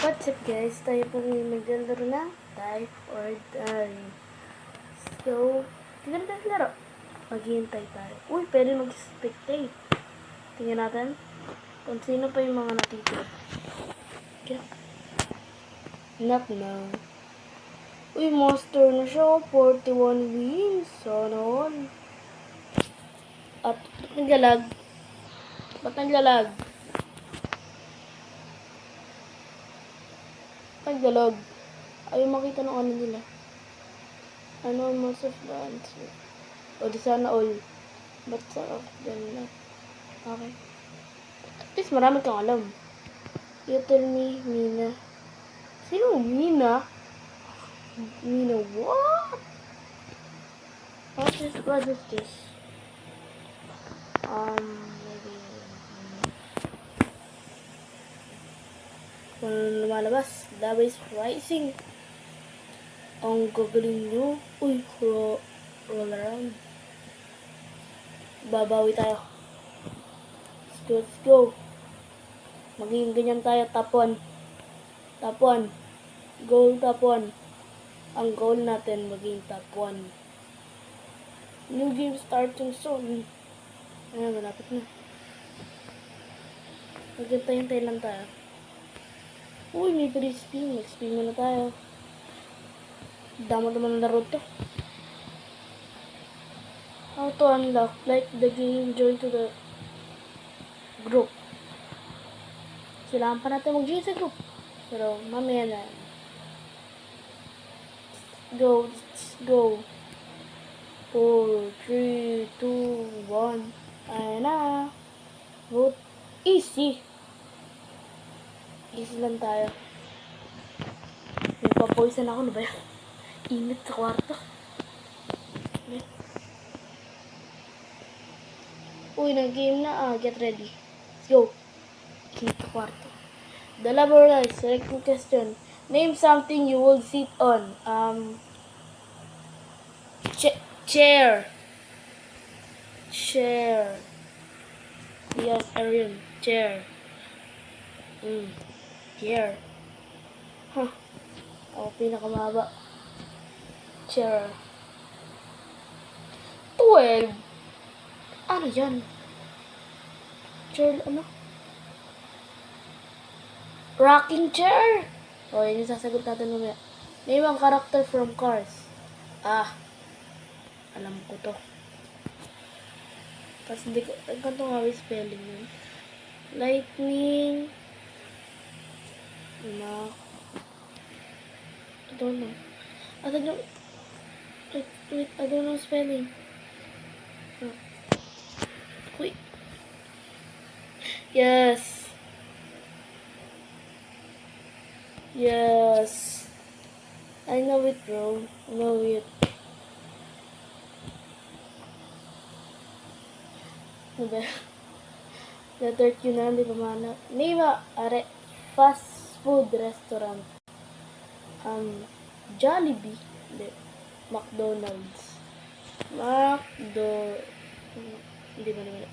What's up guys? Tayo po ngayon maglalaro na Life or Die. So, tingnan natin laro. Maghihintay tayo. Uy, pwede mag-spectate. Tingnan natin kung sino pa yung mga natitira. Okay. Not now. Uy, monster na siya. 41 wins. Sana all. At naglalag. Ba't naglalag? Naglalag. Ayaw makita ng ano nila. Ano most of the answer? O di sana all. But some of them not. Okay. At least marami kang alam. You tell me, Mina. Sino Mina? Mina, what? What is this? Maybe... Kung lumalabas, lava is rising. Ang gagaling nyo. Uy, roll around. Babawi tayo. Let's go. Magiging ganyan tayo, top 1. Top 1. Goal top 1. Ang goal natin maging top 1. New game starting soon. Ayan, malapit na. Maghintay lang tayo. Uy, may free spin. Mag-spin muna tayo. Damo naman ng laro to. How to unlock? Like the game, join to the group. Kailangan pa natin mag-join sa group. Pero mamaya na. Go. Let's go. 4, 3, 2, 1. Ayan na. Vote. Easy. Easy lang tayo. May papoisan ako. Ano ba yan? Init sa kwarto. Okay. Uy, nag-game na. Get ready. Let's go. Init sa kwarto. The laboratory. Select the question. Name something you will sit on. Chair. Chair. Yes, Arian. Chair. Chair. Huh. Ako pinakamahaba. Chair. 12. Ano yan? Chair, ano? Rocking chair. O, yun yung sasagot natin mamaya. Name ang character from Cars. Alam ko to. Tapos hindi ko, ganito nga may spelling yun. Lightning. I don't know. I don't know. Wait, I don't know spelling. Wait. Yes. Yes. I know it, bro. I know it. Ano ba? Letter Q na, hindi pa mana. Name a fast food restaurant. Jollibee. Hindi. McDonald's. Hindi ba naman.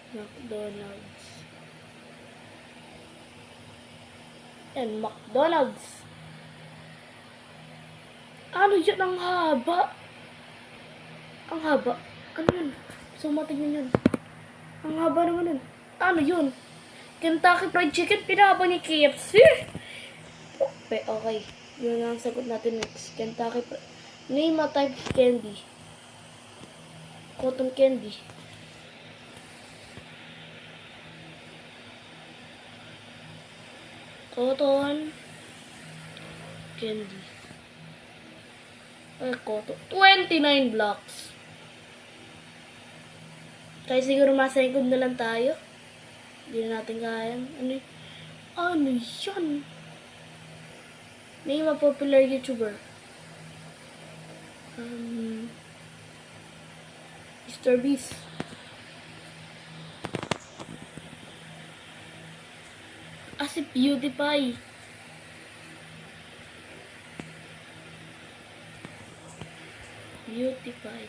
McDonald's. And McDonald's. Ano yun? Ang haba. Ang haba. Ano yun? So, matignan yun. Ang haba naman yun. Ano yun? Kentucky Fried Chicken, pinahaba ni KFC. Okay. Yun ang sagot natin next. Kentucky Fried. Name a type of candy. Cotton candy. Cotton candy. Ay, cotton. 29 blocks. Kaya siguro masayagod na lang tayo. Hindi na natin kaya. Ano yan? Name a popular YouTuber. Mr. Beast. Si PewDiePie. PewDiePie.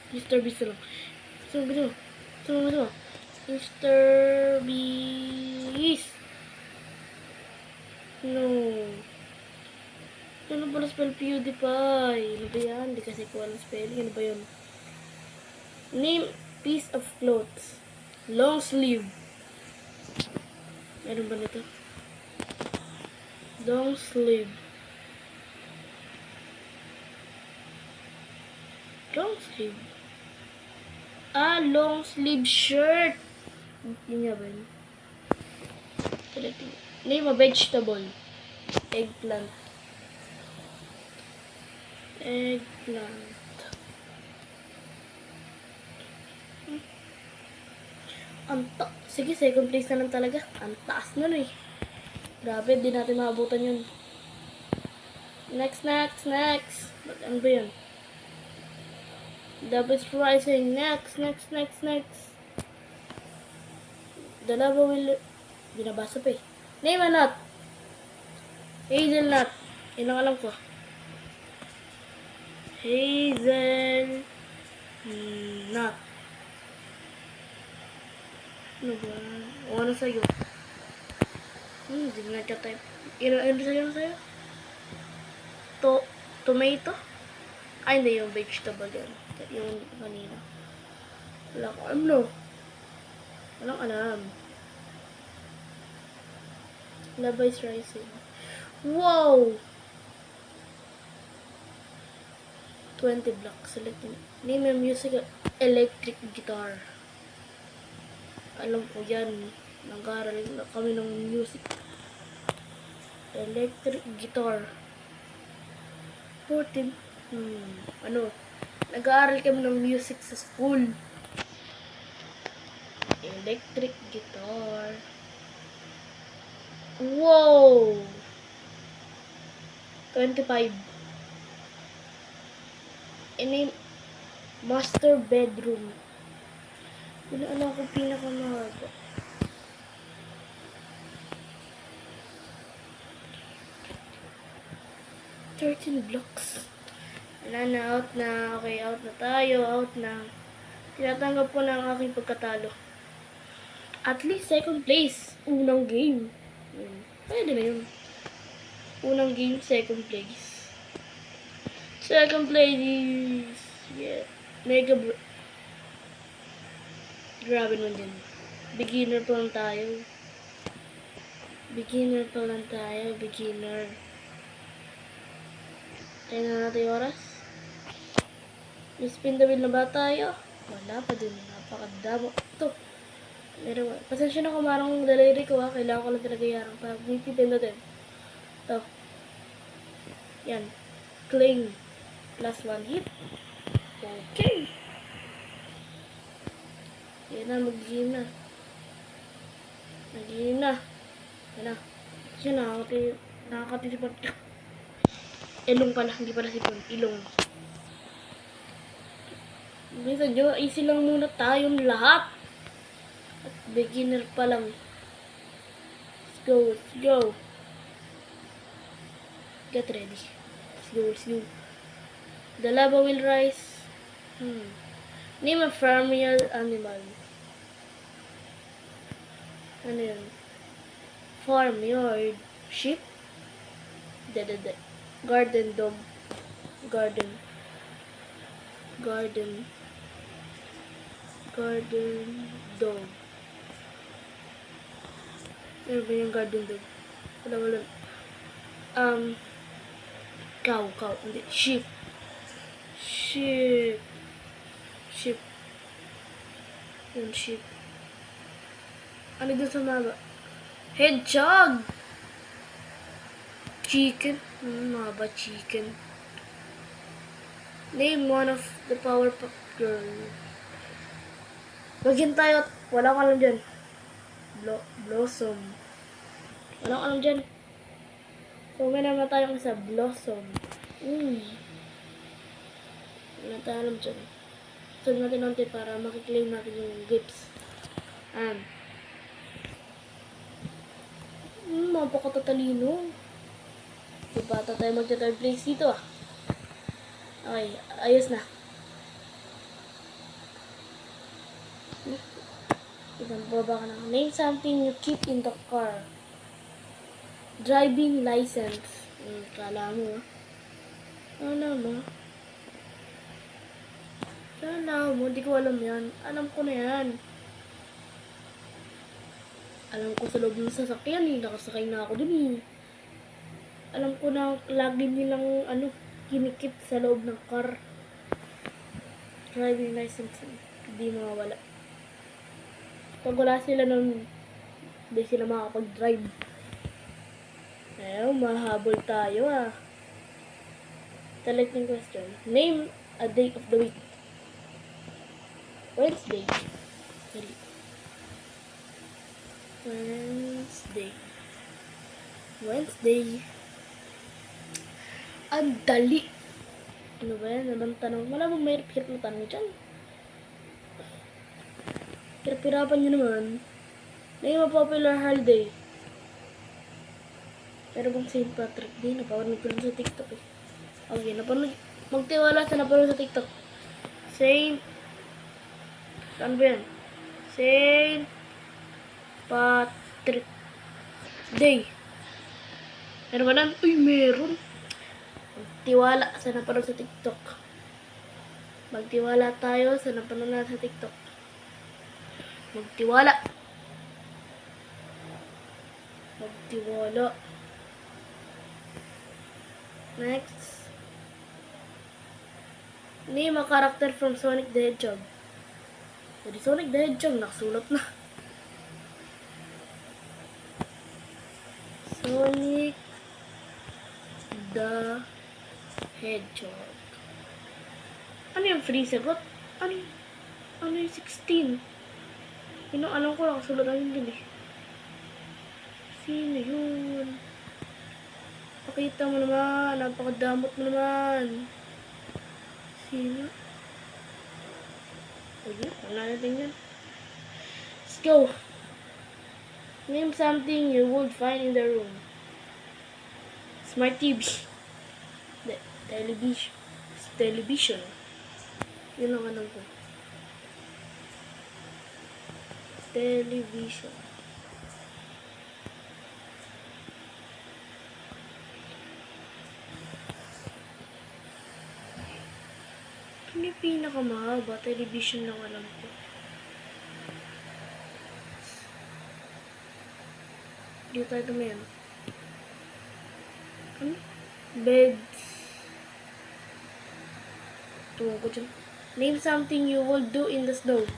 Mr. Beast na lang. Gusto mo. Mr. Beast. No. Ano pala spell PewDiePie? Ano ba yan? Hindi kasi ko alam spelling. Ano ba yun? Name piece of clothes. Long sleeve. Meron ba nito? Long sleeve. Long sleeve. Ah, long sleeve shirt. Yun nga ba yun? Name a vegetable. Eggplant. Eggplant. Sige, second place na lang talaga. Ang taas na eh. Grabe, di natin maabutan yun. Next. Ano ba yun? Double rising. Next. Dalawa will... Binabasa pa eh. Name a nut. Hazelnut. Yun ang alam ko. Hazelnut. Ano ba? O ano sa'yo? Hindi na nagka-type. Ano sa'yo? Tomato? Ay, hindi yung vegetable yun. Yung kanina. Wala ko alam, no? Walang alam. Love is rising. Wow! 20 blocks. Selecting. Name a music. Electric guitar. Alam ko yan. Nag-aaral na kami ng music. Electric guitar. 14. Ano? Nag-aaral kami ng music sa school. Electric guitar. Wow! 25. Name master bedroom. Yun alam ko pinakamahaba. 13 blocks. Wala na, out na. Okay, out na tayo. Out na. Tinatanggap ko na ang aking pagkatalo. At least second place. Unang game. Pwede na yun. Unang game, second place. Second place is... Yeah. Mega grabe naman din. Beginner pa lang tayo. Beginner. Tayo na natin yung oras. Spin the wheel na ba tayo? Wala pa din. Napakadamo. Ito. Meron. Pasensya na kumarang daliri ko ha. Kailangan ko lang talaga yarang. Pag nitipin natin. Ito. Yan. Cling. Last one hit. Okay. Yan na. Mag-game na. Yan na. Yan na. Nakakatisipan. Ilong pala. Hindi pala sipon. Ilong. Bisa nyo, easy lang muna tayong lahat. At beginner pa lang. Let's go. Get ready. Let's go. The lava will rise. Name a farmyard animal. Ano yun? Farmyard. Sheep? Garden dog. Garden dog. Ano ba yung garden dog? Wala. Cow. Hindi. Sheep. Yung sheep. Ano dun sa maba? Hedgehog! Chicken. Maba chicken. Name one of the Powerpuff Girl. Bagyan tayo. Wala ko alam dyan. Blossom. Wala ko alam dyan. So, may naman tayong isa. Blossom. Wala tayo alam dyan. So, natin natin para makiklaim natin yung gifts. Mapakatatalino. Diba ata tayo magta-third place dito ah. Okay, ayos na. Isang baba ka na. Name something you keep in the car. Driving license. Kala mo, ah. Ano mo? Sana mo, di ko alam yan. Alam ko na yan. Alam ko sa loob ng sasakyan eh. Nakasakay na ako dun eh. Alam ko na lagi nilang kinikip sa loob ng car. Driving license. Hindi mawawala. Pag wala sila nun, hindi sila makakapag-drive. Ayaw, mahabol tayo ah. Select yung question. Name a day of the week. Wednesday. Sorry. Wednesday. Ang dali. Ano ba yan? Anong tanong? Wala bang may hirap na tanong dyan? Hirap-hirapan nyo naman. Name a popular holiday. Pero bang St. Patrick Day? Napanood ko lang sa TikTok eh. Okay, napanood. Magtiwala sa napanood sa TikTok. Saan ba yan? St. Patrick Day. Meron ba lang? Uy, meron. Magtiwala sa napanood sa TikTok. Magtiwala tayo sa napanood na sa TikTok. Magtiwala. Magtiwala. Next. Name a character from Sonic the Hedgehog. Jadi Sonic the Hedgehog, nakasulat na. Sonic the Hedgehog. Ano yung free sagot? Ano yung 16? Alam ko, nakasulat na yun din eh. Sino yun? Pakita mo naman. Napakadamot mo naman. Sino? Okay, wala natin yan. Let's go. Name something you would find in the room. Smart TV. Television. Television. Yun ang alam ko. Television. Ano yung pinakamahaba? Television lang alam ko. Dito tayo tumayan. Ano? Beds. Tuwa ko dyan. Name something you will do in the snow.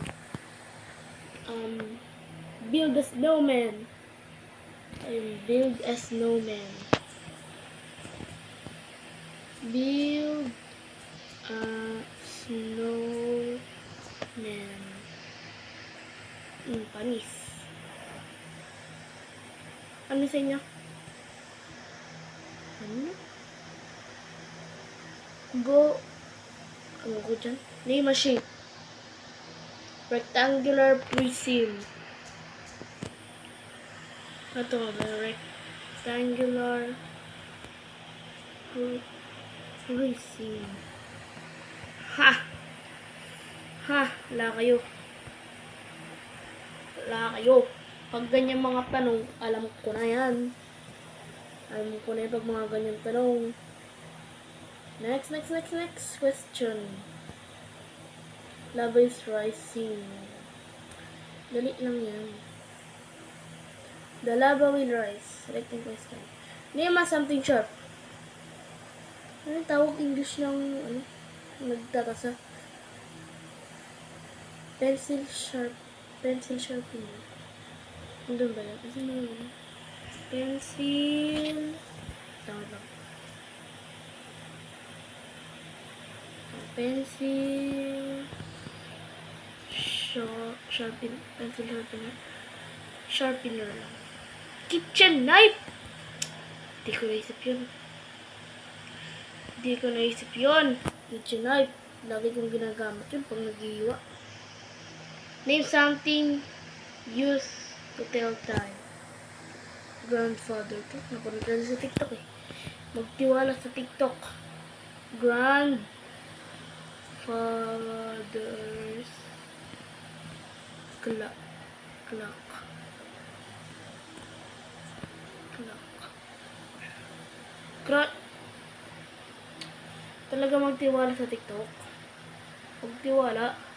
Build a snowman. Build a snowman. Build a snowman. Panis. Ano sa inyo? Ano? Go. Ano ko dyan? Name a shape. Rectangular prism. Ito, rectangular prism. Ha! Wala kayo. Pag ganyan mga tanong, alam ko na yan. Alam ko na yan pag mga ganyan tanong. Next question. Lava is rising. Dali lang yan. The lava will rise. Select yung question. Name something sharp. Ano yung tawag English ng nagtatasa? Pencil sharpener. Nandun ba yan? Kasi naman. Pencil. Tawag lang. Pencil sharpener. Sharpener lang. Kitchen knife! Hindi ko naisip yun. Kitchen knife. Lagi kong ginagamit yun pag nag-iiwa. Name something used to tell time. Grandfather. Napanood na sa TikTok eh. Magtiwala sa TikTok. Grandfather's Clock. Clock. Clock. Clock. Talaga magtiwala sa TikTok. Magtiwala.